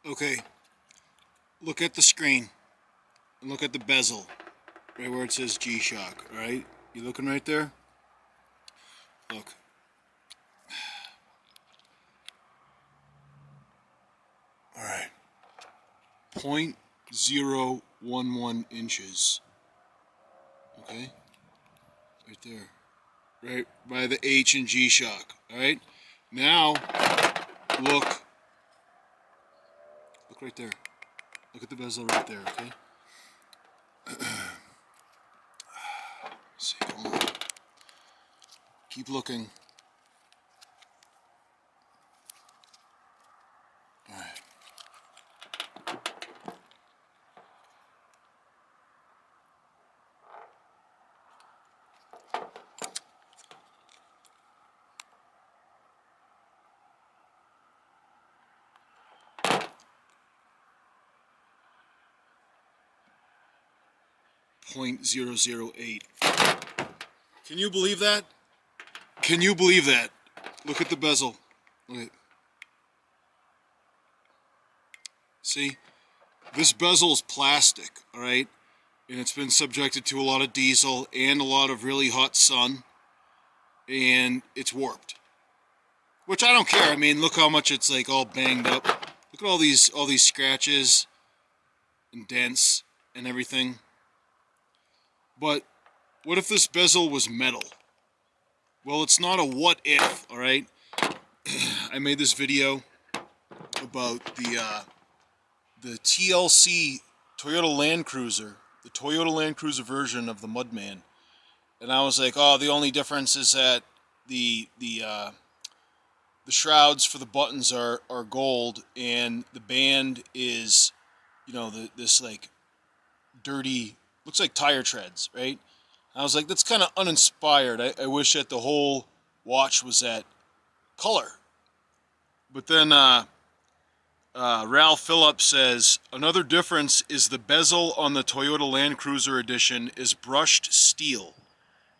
Okay, look at the screen and look at the bezel, right where it says G-Shock, alright? You looking right there? Look. Alright. 0.011 inches. Okay? Right there. Right by the H and G-Shock. Alright? Now, look. Look right there. Look at the bezel right there, okay? See, come on. Keep looking. Alright. .008. Can you believe that? Can you believe that? Look at the bezel. Look at. See? This bezel is plastic, alright? And it's been subjected to a lot of diesel and a lot of really hot sun. And it's warped. Which I don't care. I mean, look how much it's like all banged up. Look at all these scratches and dents and everything. But what if this bezel was metal? Well, it's not a what if, alright? I made this video about the TLC Toyota Land Cruiser, the Toyota Land Cruiser version of the Mudman. And I was like, oh, the only difference is that the shrouds for the buttons are gold, and the band is, you know, this like dirty, looks like tire treads, right? I was like, that's kind of uninspired. I wish that the whole watch was that color. But then Ralph Phillips says, another difference is the bezel on the Toyota Land Cruiser Edition is brushed steel.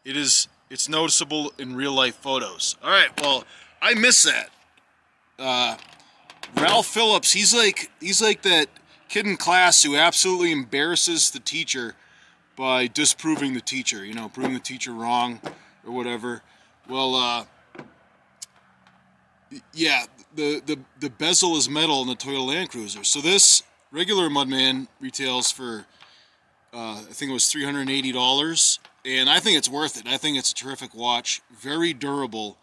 It's noticeable in real life photos. All right, well, I miss that. Ralph Phillips, he's like that kid in class who absolutely embarrasses the teacher by disproving the teacher, you know, proving the teacher wrong or whatever. Well, yeah, the bezel is metal in the Toyota Land Cruiser. So this regular Mudman retails for, I think it was $380, and I think it's worth it. I think it's a terrific watch, very durable,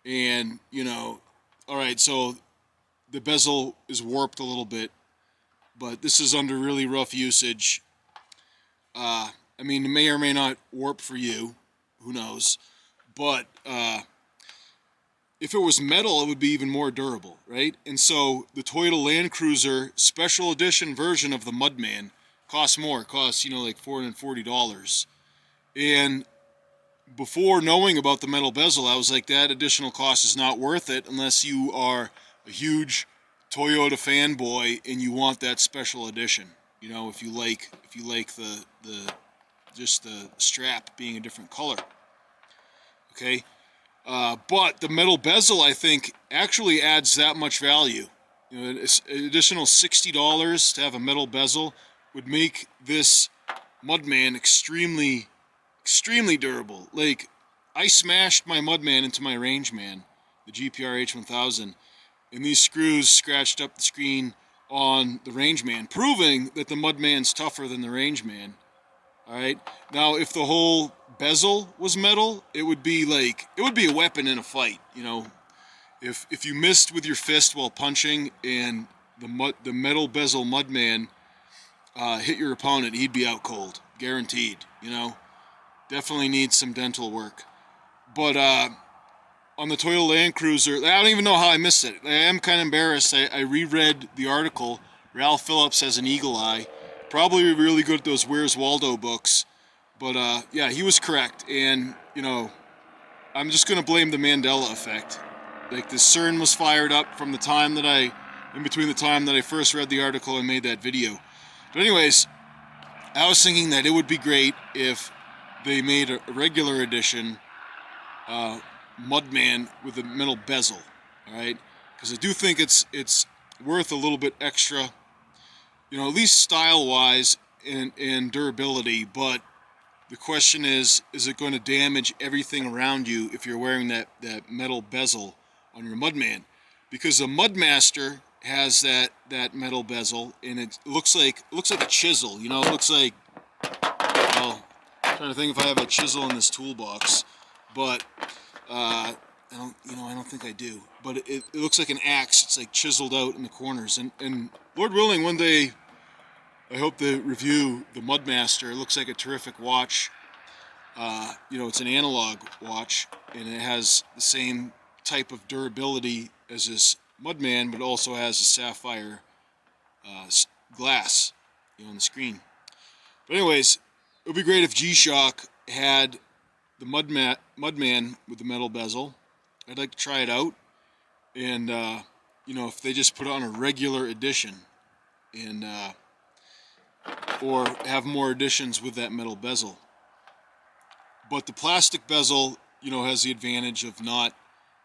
and, you know, all right, so the bezel is warped a little bit, but this is under really rough usage. I mean, it may or may not warp for you, who knows, but if it was metal, it would be even more durable, right? And so the Toyota Land Cruiser special edition version of the Mudman costs more. It costs, you know, like $440. And before knowing about the metal bezel, I was like, that additional cost is not worth it unless you are a huge Toyota fanboy and you want that special edition. You know, if you like the just the strap being a different color. Okay? But the metal bezel, I think, actually adds that much value. You know, an additional $60 to have a metal bezel would make this Mudman extremely durable. Like, I smashed my Mudman into my Rangeman, the GPR H1000, and these screws scratched up the screen on the Rangeman, proving that the Mudman's tougher than the Rangeman. Alright? Now, if the whole bezel was metal, it would be a weapon in a fight, you know. If you missed with your fist while punching and the metal bezel Mudman hit your opponent, he'd be out cold. Guaranteed, you know. Definitely needs some dental work. But on the Toyota Land Cruiser, I don't even know how I missed it. I am kind of embarrassed. I reread the article. Ralph Phillips has an eagle eye. Probably really good at those Where's Waldo books. But yeah, he was correct. And, you know, I'm just going to blame the Mandela effect. Like, the CERN was fired up from the time that in between the time that I first read the article and made that video. But anyways, I was thinking that it would be great if they made a regular edition Mudman with a metal bezel, all right? Because I do think it's worth a little bit extra, you know, at least style-wise and durability. But the question is it going to damage everything around you if you're wearing that metal bezel on your Mudman? Because the Mudmaster has that metal bezel, and it looks like a chisel. You know, it looks like, well, I'm trying to think if I have a chisel in this toolbox, but I don't think I do. But it looks like an axe. It's like chiseled out in the corners. And Lord willing, one day I hope to review the Mudmaster. It looks like a terrific watch. You know, it's an analog watch, and it has the same type of durability as this Mudman, but also has a sapphire glass, you know, on the screen. But anyways, it would be great if G-Shock had the Mudman with the metal bezel. I'd like to try it out, and you know, if they just put it on a regular edition, and or have more editions with that metal bezel. But the plastic bezel, you know, has the advantage of not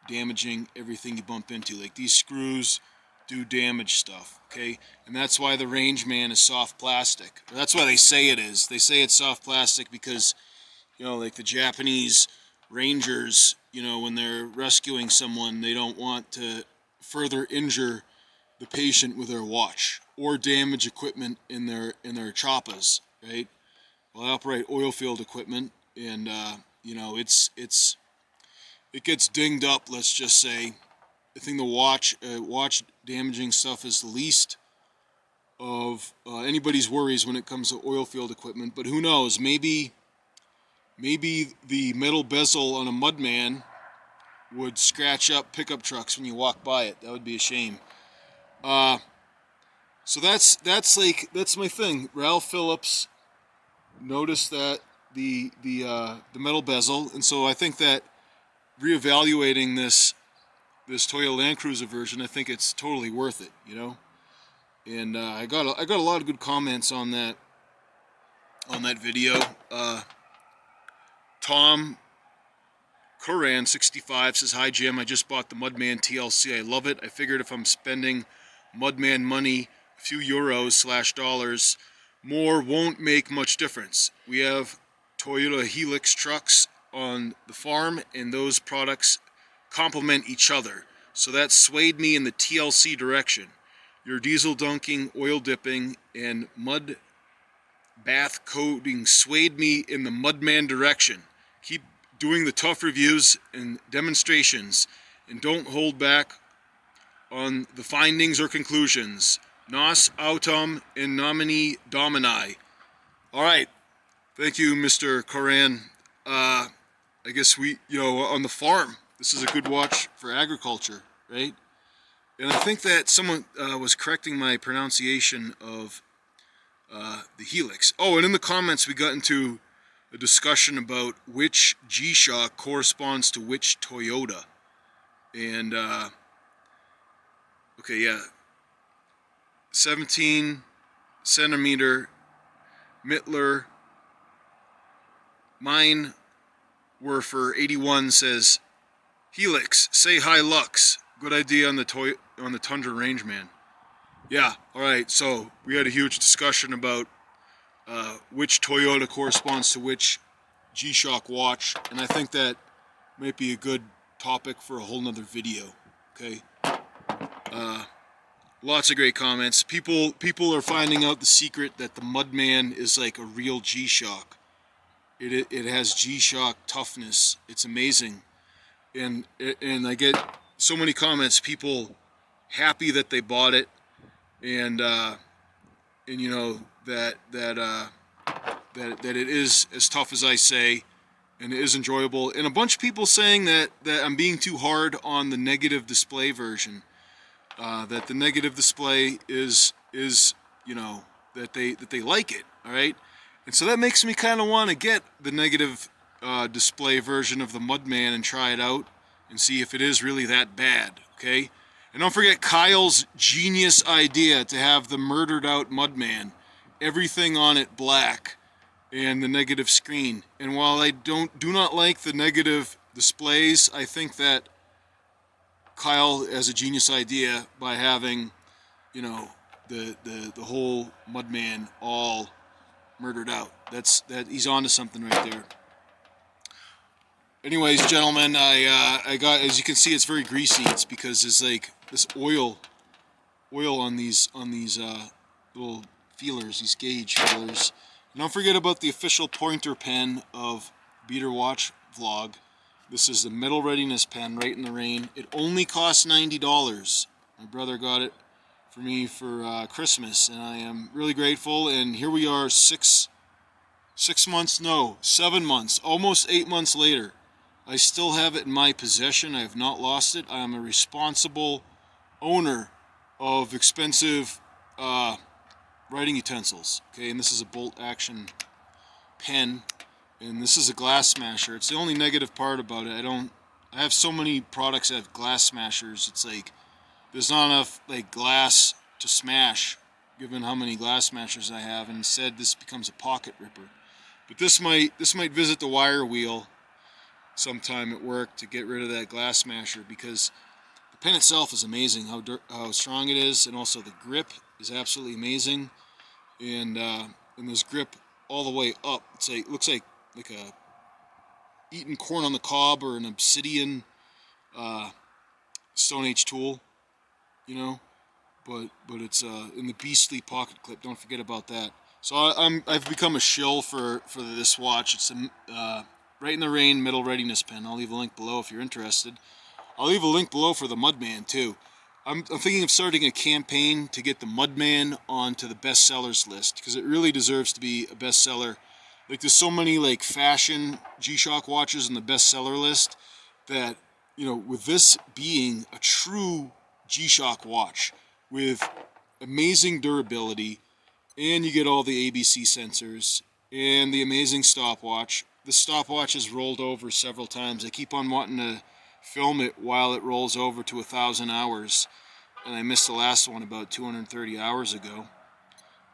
damaging everything you bump into. Like, these screws do damage stuff, okay? And that's why the Rangeman is soft plastic. Or that's why they say it is. They say it's soft plastic because, you know, like the Japanese Rangers, you know, when they're rescuing someone, they don't want to further injure the patient with their watch or damage equipment in their choppas, right? Well, I operate oil field equipment, and you know, it gets dinged up. Let's just say, I think the watch damaging stuff is the least of anybody's worries when it comes to oil field equipment. But who knows? Maybe the metal bezel on a Mudman would scratch up pickup trucks when you walk by it. That would be a shame. So that's my thing. Ralph Phillips noticed that the metal bezel, and so I think that reevaluating this Toyota Land Cruiser version, I think it's totally worth it, you know. And I got a lot of good comments on that video. Tom Coran 65 says, "Hi Jim, I just bought the Mudman TLC. I love it. I figured if I'm spending Mudman money, a few euros/dollars more won't make much difference. We have Toyota Helix trucks on the farm, and those products complement each other. So that swayed me in the TLC direction. Your diesel dunking, oil dipping, and mud bath coating swayed me in the Mudman direction. Keep doing the tough reviews and demonstrations, and don't hold back on the findings or conclusions. Nos autumn in nomine domini." All right. Thank you, Mr. Coran. I guess we, you know, on the farm, this is a good watch for agriculture, right? And I think that someone was correcting my pronunciation of the Helix. Oh, and in the comments we got into a discussion about which G-Shock corresponds to which Toyota. And, okay, yeah. 17 centimeter Mittler. Mine Werfer 81 says, "Helix, say hi Lux. Good idea on the Tundra Rangeman." Yeah, all right. So we had a huge discussion about which Toyota corresponds to which G-Shock watch, and I think that might be a good topic for a whole nother video. Okay. Lots of great comments. People are finding out the secret that the Mudman is like a real G-Shock. It has G-Shock toughness. It's amazing, and I get so many comments. People happy that they bought it, and you know that it is as tough as I say, and it is enjoyable. And a bunch of people saying that I'm being too hard on the negative display version. That the negative display is you know, that they like it. All right. And so that makes me kind of want to get the negative display version of the Mudman and try it out and see if it is really that bad, okay? And don't forget Kyle's genius idea to have the murdered out Mudman, everything on it black, and the negative screen. And while I do not like the negative displays, I think that Kyle has a genius idea by having you know, the whole Mudman all murdered out. That he's onto something right there. Anyways, gentlemen, I got, as you can see, it's very greasy. It's because there's like this oil on these little feelers, these gauge feelers. And don't forget about the official pointer pen of Beater Watch Vlog. This is the metal readiness pen, right in the rain. It only costs $90. My brother got it for me for Christmas, and I am really grateful. And here we are, 7 months, almost 8 months later. I still have it in my possession. I have not lost it. I am a responsible owner of expensive writing utensils. Okay, and this is a bolt action pen, and this is a glass smasher. It's the only negative part about it. I have so many products that have glass smashers. It's like there's not enough like glass to smash, given how many glass smashers I have. And instead, this becomes a pocket ripper. But this might visit the wire wheel sometime at work to get rid of that glass smasher, because the pen itself is amazing, how strong it is, and also the grip is absolutely amazing. And this grip all the way up, it's like, looks like a eaten corn on the cob or an obsidian Stone Age tool, you know. But it's in the beastly pocket clip. Don't forget about that. So I've become a shill for this watch. It's a right in the rain metal readiness pen. I'll leave a link below if you're interested. I'll leave a link below for the Mudman too. I'm thinking of starting a campaign to get the Mudman onto the bestsellers list, because it really deserves to be a bestseller. Like, there's so many like fashion G-Shock watches on the bestseller list that, you know, with this being a true G-Shock watch with amazing durability, and you get all the ABC sensors and the amazing stopwatch. The stopwatch has rolled over several times. I keep on wanting to film it while it rolls over to 1,000 hours, and I missed the last one about 230 hours ago.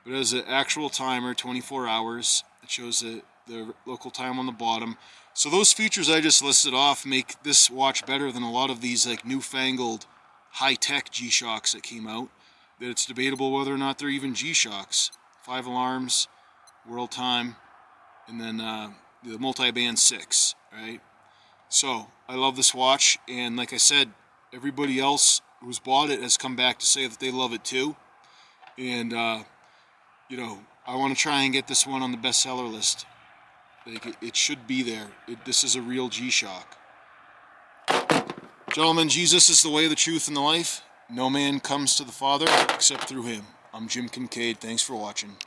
But it has an actual timer, 24 hours. It shows the local time on the bottom. So those features I just listed off make this watch better than a lot of these like newfangled high-tech G-Shocks that came out, that it's debatable whether or not they're even G-Shocks. 5 alarms, world time, and then the multi-band 6, right? So I love this watch, and like I said, everybody else who's bought it has come back to say that they love it too. And you know, I want to try and get this one on the bestseller list. Like, it should be there. This is a real G-Shock. Gentlemen, Jesus is the way, the truth, and the life. No man comes to the Father except through him. I'm Jim Kincaid. Thanks for watching.